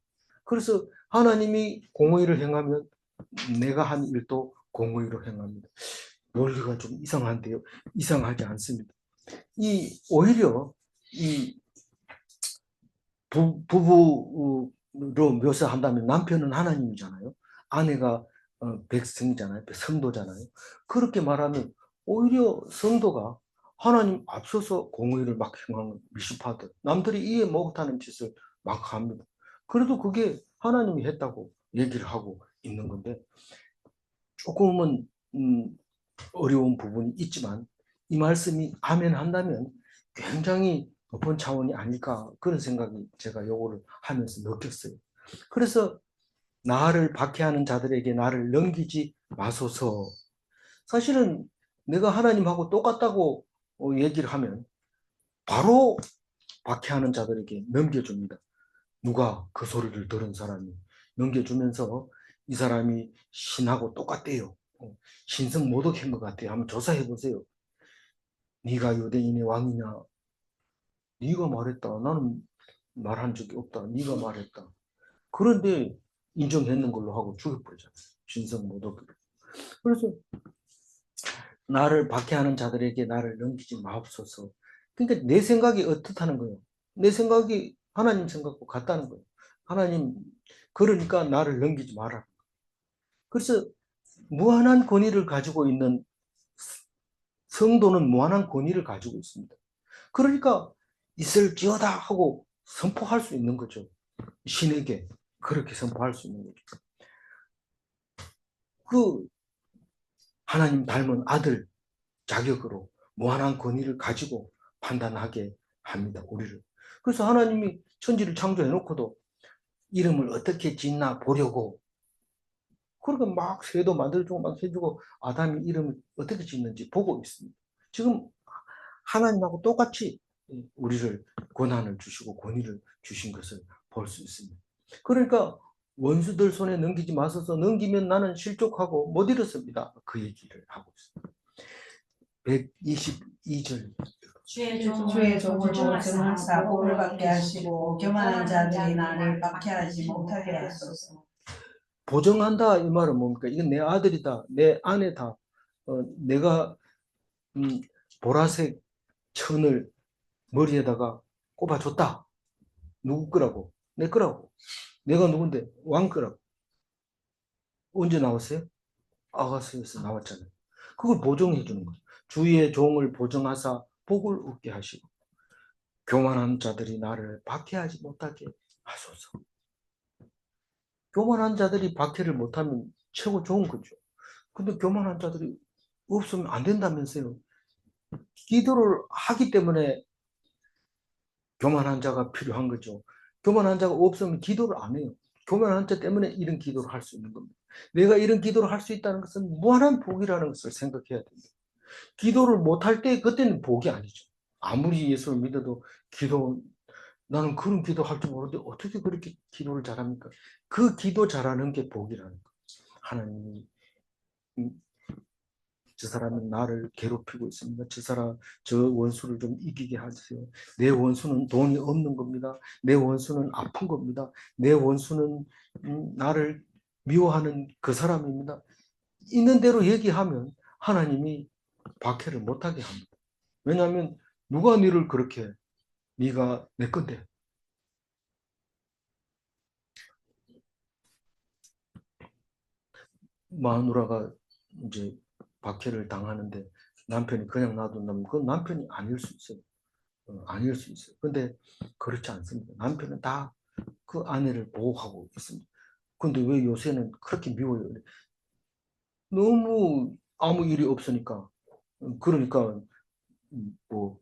그래서 하나님이 공의를 행하면 내가 한 일도 공의로 행합니다. 논리가 좀 이상한데요. 이상하지 않습니다. 오히려 이 부부로 묘사한다면 남편은 하나님이잖아요. 아내가 백성이잖아요. 성도잖아요. 그렇게 말하면 오히려 성도가 하나님 앞서서 공의를 막 행하는 미시파들, 남들이 이해 못하는 짓을 막 합니다. 그래도 그게 하나님이 했다고 얘기를 하고 있는 건데, 조금은 어려운 부분이 있지만 이 말씀이 아멘 한다면 굉장히 높은 차원이 아닐까, 그런 생각이 제가 요거를 하면서 느꼈어요. 그래서 나를 박해하는 자들에게 나를 넘기지 마소서. 사실은 내가 하나님하고 똑같다고 얘기를 하면 바로 박해하는 자들에게 넘겨줍니다. 누가 그 소리를 들은 사람이 넘겨주면서 이 사람이 신하고 똑같대요. 신성 모독한 것 같아요. 한번 조사해 보세요. 네가 유대인의 왕이냐? 네가 말했다. 나는 말한 적이 없다. 네가 말했다. 그런데 인정했는 걸로 하고 죽여버리잖아요. 신성 모독으로. 그래서 나를 박해하는 자들에게 나를 넘기지 마옵소서. 그러니까 내 생각이 어떻다는 거예요. 내 생각이 하나님 생각과 같다는 거예요. 하나님, 그러니까 나를 넘기지 마라. 그래서 무한한 권위를 가지고 있는 성도는 무한한 권위를 가지고 있습니다. 그러니까 있을지어다 하고 선포할 수 있는 거죠. 신에게 그렇게 선포할 수 있는 거죠. 그 하나님 닮은 아들 자격으로 무한한 권위를 가지고 판단하게 합니다. 우리를. 그래서 하나님이 천지를 창조해 놓고도 이름을 어떻게 짓나 보려고 그러니까 막 새도 만들어주고 막 해주고 아담이 이름을 어떻게 짓는지 보고 있습니다. 지금 하나님하고 똑같이 우리를 권한을 주시고 권위를 주신 것을 볼 수 있습니다. 그러니까 원수들 손에 넘기지 마소서. 넘기면 나는 실족하고 못 이뤘습니다. 그 얘기를 하고 있습니다. 122절. 주의 종을 보증하사 복을 받게 하시고 교만한 자들이 나를 박해하지 못하게 하소서. 보정한다 이 말은 뭡니까? 이건 내 아들이다, 내 아내다. 내가 보라색 천을 머리에다가 꼽아줬다. 누구 거라고? 내 거라고. 내가 누군데? 왕 거라고. 언제 나왔어요? 아가서에서 나왔잖아요. 그걸 보정해 주는 거예요. 주의 종을 보정하사 복을 얻게 하시고 교만한 자들이 나를 박해하지 못하게 하소서. 교만한 자들이 박해를 못하면 최고 좋은 거죠. 근데 교만한 자들이 없으면 안 된다면서요. 기도를 하기 때문에 교만한 자가 필요한 거죠. 교만한 자가 없으면 기도를 안 해요. 교만한 자 때문에 이런 기도를 할 수 있는 겁니다. 내가 이런 기도를 할 수 있다는 것은 무한한 복이라는 것을 생각해야 됩니다. 기도를 못할 때 그때는 복이 아니죠. 아무리 예수를 믿어도 나는 그런 기도 할 줄 모르는데 어떻게 그렇게 기도를 잘합니까? 그 기도 잘하는 게 복이라는 거예요. 하나님이 저 사람은 나를 괴롭히고 있습니다. 저 원수를 좀 이기게 하세요. 내 원수는 돈이 없는 겁니다. 내 원수는 아픈 겁니다. 내 원수는 나를 미워하는 그 사람입니다. 있는 대로 얘기하면 하나님이 박해를 못하게 합니다. 왜냐하면 누가 너를 그렇게 네가 내 건데. 마누라가 이제 박해를 당하는데 남편이 그냥 놔둔다면 그건 남편이 아닐 수 있어요. 아닐 수 있어요. 근데 그렇지 않습니다. 남편은 다 그 아내를 보호하고 있습니다. 근데 왜 요새는 그렇게 미워요? 너무 아무 일이 없으니까. 그러니까 뭐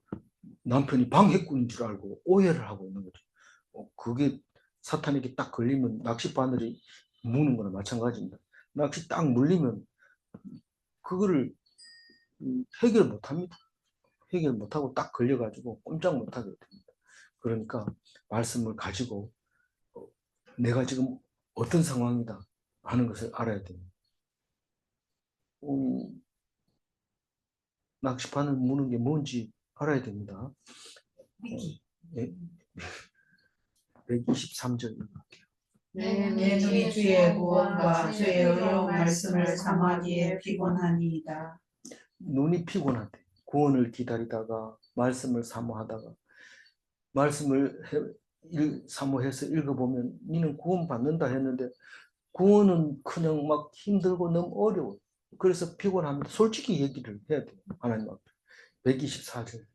남편이 방해꾼인 줄 알고 오해를 하고 있는 거죠. 그게 사탄에게 딱 걸리면 낚시 바늘이 무는 거나 마찬가지입니다. 낚시 딱 물리면 그거를 해결 못 합니다. 해결 못 하고 딱 걸려가지고 꼼짝 못 하게 됩니다. 그러니까 말씀을 가지고 내가 지금 어떤 상황이다 하는 것을 알아야 됩니다. 낚시바늘 무는 게 뭔지 알아야 됩니다. 네. 123절 읽을게요. 내 눈이 주의 구원과 주의 의로운 말씀을 삼하기에 피곤하니이다. 눈이 피곤한데 구원을 기다리다가 말씀을 사모하다가 말씀을 사모해서 읽어보면 니는 구원 받는다 했는데 구원은 그냥 막 힘들고 너무 어려워요. 그래서 피곤합니다. 솔직히 얘기를 해야 돼요. 하나님 앞에. 124절.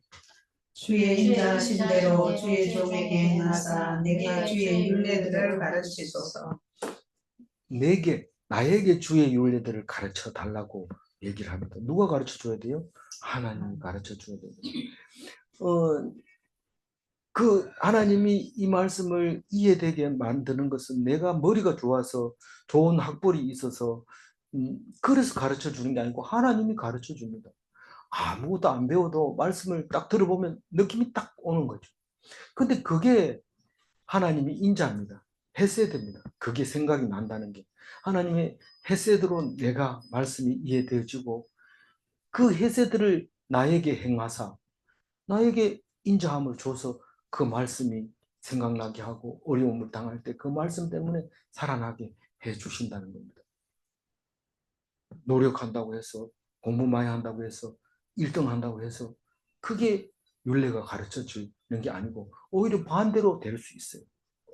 주의 인자하신 대로 주의 종에게 행하사 내게 주의 율례들을 가르치소서. 나에게 주의 윤례들을 가르쳐 달라고 얘기를 합니다. 누가 가르쳐 줘야 돼요? 하나님이 가르쳐 줘야 돼요. 그 하나님이 이 말씀을 이해되게 만드는 것은 내가 머리가 좋아서 좋은 학벌이 있어서 그래서 가르쳐 주는 게 아니고 하나님이 가르쳐 줍니다. 아무것도 안 배워도 말씀을 딱 들어보면 느낌이 딱 오는 거죠. 근데 그게 하나님이 인자합니다. 헤세드입니다. 그게 생각이 난다는 게. 하나님의 헤세드로 내가 말씀이 이해되어지고 그 헤세드를 나에게 행하사 나에게 인자함을 줘서 그 말씀이 생각나게 하고 어려움을 당할 때 그 말씀 때문에 살아나게 해 주신다는 겁니다. 노력한다고 해서 공부 많이 한다고 해서 1등 한다고 해서 그게 율례가 가르쳐 주는 게 아니고 오히려 반대로 될 수 있어요.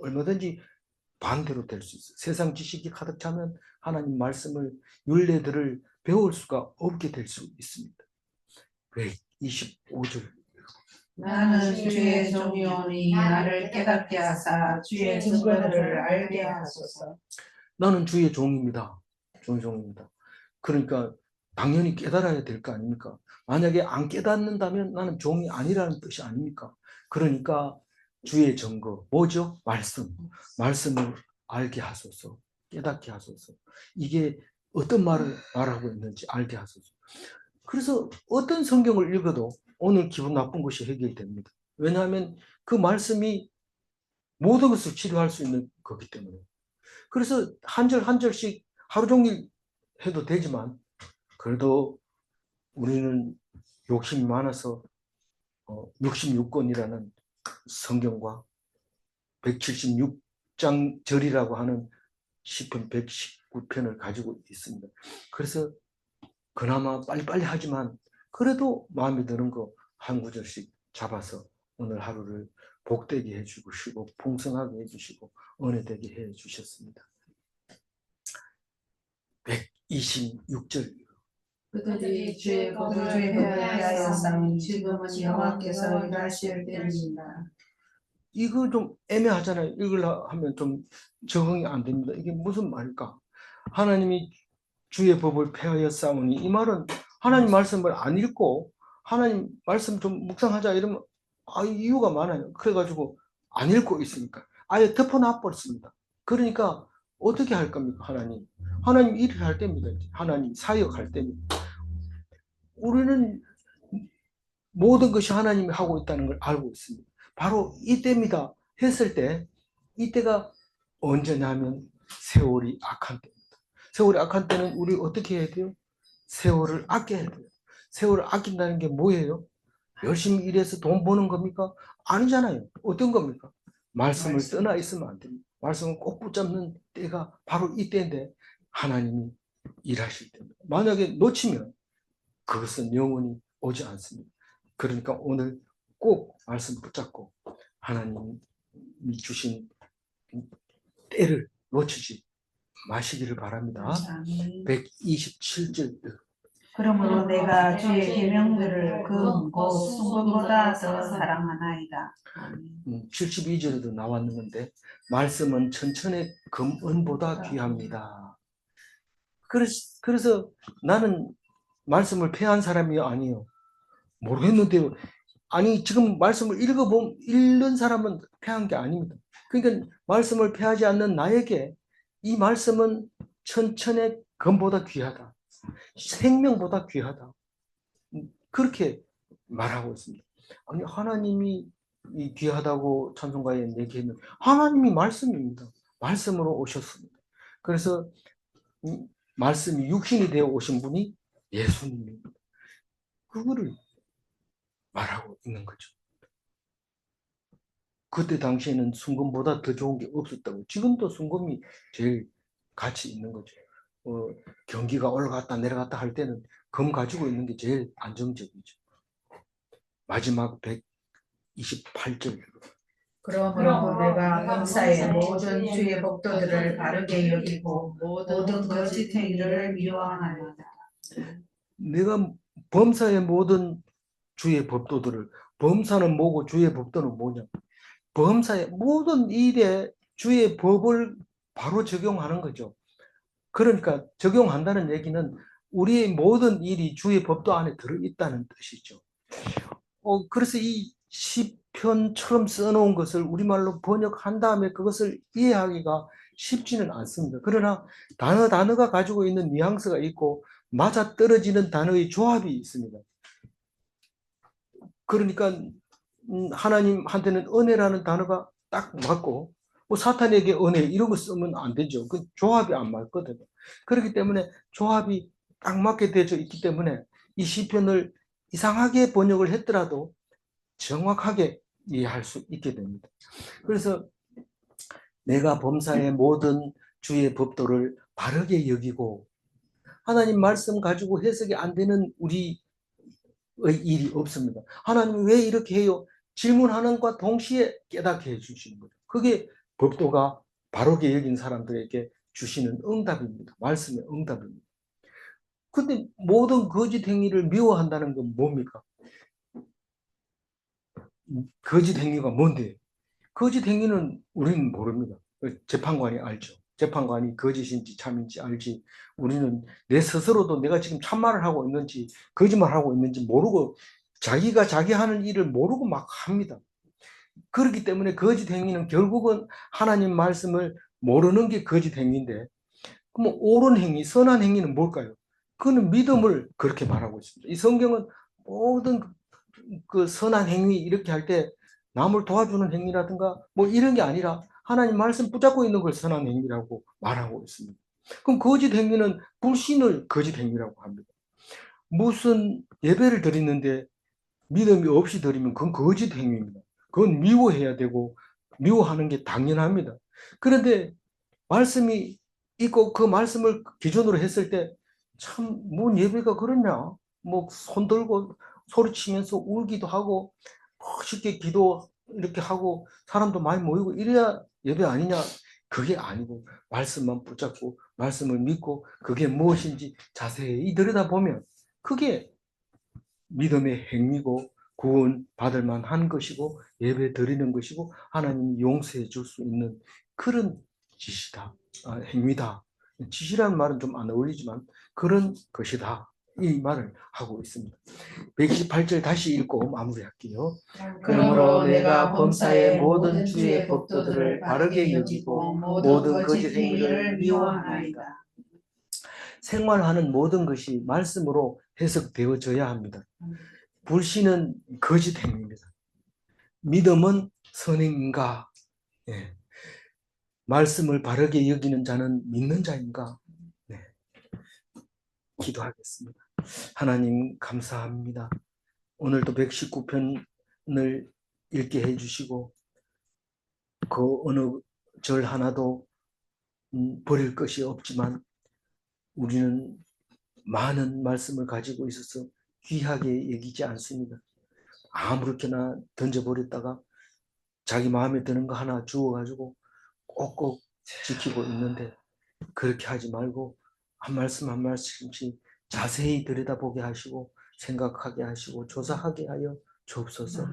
얼마든지 반대로 될 수 있어요. 세상 지식이 가득 차면 하나님 말씀을 율례들을 배울 수가 없게 될 수 있습니다. 125절 나는 주의 종이오니 나를 깨닫게 하사 주의 증거들을 알게 하소서. 나는 주의 종입니다. 주의 종입니다. 그러니까 당연히 깨달아야 될 거 아닙니까? 만약에 안 깨닫는다면 나는 종이 아니라는 뜻이 아닙니까? 그러니까 주의 증거 뭐죠? 말씀을 알게 하소서, 깨닫게 하소서. 이게 어떤 말을 말하고 있는지 알게 하소서. 그래서 어떤 성경을 읽어도 오늘 기분 나쁜 것이 해결됩니다. 왜냐하면 그 말씀이 모든 것을 치료할 수 있는 거기 때문에. 그래서 한 절 한 절씩 하루 종일 해도 되지만 그래도 우리는 욕심이 많아서 66권이라는 성경과 176장 절이라고 하는 시편 119편을 가지고 있습니다. 그래서 그나마 빨리빨리 하지만 그래도 마음에 드는 거 한 구절씩 잡아서 오늘 하루를 복되게 해주시고 풍성하게 해주시고 은혜되게 해주셨습니다. 126절 그들이 주의 법을 회하였사오니 지금은 여호와께서 일하실 때입니다. 이거 좀 애매하잖아요. 읽으려 하면 좀 적응이 안 됩니다. 이게 무슨 말일까? 하나님이 주의 법을 폐하였사오니 이 말은 하나님 말씀을 안 읽고 하나님 말씀 좀 묵상하자 이러면 이유가 많아요. 그래가지고 안 읽고 있으니까 아예 덮어놔 버렸습니다. 그러니까 어떻게 할 겁니까? 하나님 일을 할 때입니다. 하나님 사역할 때입니다. 우리는 모든 것이 하나님이 하고 있다는 걸 알고 있습니다. 바로 이때입니다. 했을 때 이때가 언제냐면 세월이 악한 때입니다. 세월이 악한 때는 우리 어떻게 해야 돼요? 세월을 아껴야 돼요. 세월을 아낀다는 게 뭐예요? 열심히 일해서 돈 버는 겁니까? 아니잖아요. 어떤 겁니까? 말씀을 떠나 있으면 안 됩니다. 말씀을 꼭 붙잡는 때가 바로 이때인데 하나님이 일하실 때입니다. 만약에 놓치면 그것은 영원히 오지 않습니다. 그러니까 오늘 꼭 말씀 붙잡고 하나님이 주신 때를 놓치지 마시기를 바랍니다. 127절 그러므로 내가 주의 계명들을 곧 순금보다 더 사랑하나이다. 72절에도 나왔는데 말씀은 천천의 금은보다 귀합니다. 그래서 나는 말씀을 폐한 사람이 아니에요. 모르겠는데요. 아니 지금 말씀을 읽는 사람은 폐한 게 아닙니다. 그러니까 말씀을 폐하지 않는 나에게 이 말씀은 천천의 금보다 귀하다. 생명보다 귀하다. 그렇게 말하고 있습니다. 아니 하나님이 이 귀하다고 찬송가에 얘기했는 하나님이 말씀입니다. 말씀으로 오셨습니다. 그래서 말씀이 육신이 되어 오신 분이 예수님입니다. 그거를 말하고 있는 거죠. 그때 당시에는 순금보다 더 좋은 게 없었다고. 지금도 순금이 제일 가치 있는 거죠. 경기가 올라갔다 내려갔다 할 때는 금 가지고 있는 게 제일 안정적이죠. 마지막 128절. 그러므로 내가 범사의 모든 주의 법도들을 바르게 여기고 모든 거짓 행위를 미워하나이다. 내가 범사의 모든 주의 법도들을, 범사는 뭐고 주의 법도는 뭐냐? 범사의 모든 일에 주의 법을 바로 적용하는 거죠. 그러니까 적용한다는 얘기는 우리의 모든 일이 주의 법도 안에 들어있다는 뜻이죠. 그래서 이 시편처럼 써놓은 것을 우리말로 번역한 다음에 그것을 이해하기가 쉽지는 않습니다. 그러나 단어가 가지고 있는 뉘앙스가 있고 맞아떨어지는 단어의 조합이 있습니다. 그러니까 하나님한테는 은혜라는 단어가 딱 맞고 사탄에게 은혜 이런 거 쓰면 안 되죠. 그 조합이 안 맞거든요. 그렇기 때문에 조합이 딱 맞게 되어 있기 때문에 이 시편을 이상하게 번역을 했더라도 정확하게 이해할 수 있게 됩니다. 그래서 내가 범사의 모든 주의 법도를 바르게 여기고 하나님 말씀 가지고 해석이 안 되는 우리의 일이 없습니다. 하나님 왜 이렇게 해요? 질문하는 것과 동시에 깨닫게 해주시는 거죠. 그게 법도가 바르게 여긴 사람들에게 주시는 응답입니다. 말씀의 응답입니다. 근데 모든 거짓 행위를 미워한다는 건 뭡니까? 거짓 행위가 뭔데? 거짓 행위는 우리는 모릅니다. 재판관이 알죠. 재판관이 거짓인지 참인지 알지. 우리는 내 스스로도 내가 지금 참말을 하고 있는지 거짓말하고 있는지 모르고 자기가 자기 하는 일을 모르고 막 합니다. 그렇기 때문에 거짓 행위는 결국은 하나님 말씀을 모르는 게 거짓 행위인데, 그럼 옳은 행위, 선한 행위는 뭘까요? 그는 믿음을 그렇게 말하고 있습니다. 이 성경은 모든 그 선한 행위 이렇게 할 때 남을 도와주는 행위라든가 뭐 이런 게 아니라 하나님 말씀 붙잡고 있는 걸 선한 행위라고 말하고 있습니다. 그럼 거짓 행위는 불신을 거짓 행위라고 합니다. 무슨 예배를 드리는데 믿음이 없이 드리면 그건 거짓 행위입니다. 그건 미워해야 되고 미워하는 게 당연합니다. 그런데 말씀이 있고 그 말씀을 기준으로 했을 때 참 뭔 예배가 그렇냐? 뭐 손 들고 소리치면서 울기도 하고 쉽게 기도 이렇게 하고 사람도 많이 모이고 이래야 예배 아니냐? 그게 아니고 말씀만 붙잡고 말씀을 믿고 그게 무엇인지 자세히 들여다보면 그게 믿음의 행위고 구원 받을 만한 것이고 예배 드리는 것이고 하나님이 용서해 줄 수 있는 그런 짓이다. 행위다. 짓이라는 말은 좀 안 어울리지만 그런 것이다. 이 말을 하고 있습니다. 128절 다시 읽고 마무리할게요. 그러므로 내가 범사의 모든 주의 법도들을 바르게 여기고 모든 거짓 행위를 미워하나이다. 생활하는 모든 것이 말씀으로 해석되어져야 합니다. 불신은 거짓 행위입니다. 믿음은 선행인가? 예. 말씀을 바르게 여기는 자는 믿는 자인가? 네. 기도하겠습니다. 하나님 감사합니다. 오늘도 119편을 읽게 해주시고 그 어느 절 하나도 버릴 것이 없지만 우리는 많은 말씀을 가지고 있어서 귀하게 여기지 않습니다. 아무렇게나 던져버렸다가 자기 마음에 드는 거 하나 주워가지고 꼭꼭 지키고 있는데 그렇게 하지 말고 한 말씀 한 말씀씩 자세히 들여다보게 하시고 생각하게 하시고 조사하게 하여 주옵소서.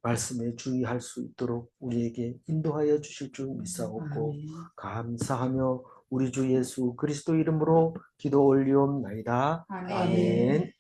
말씀에 주의할 수 있도록 우리에게 인도하여 주실 줄 믿사옵고 감사하며 우리 주 예수 그리스도 이름으로 기도 올리옵나이다. 아멘.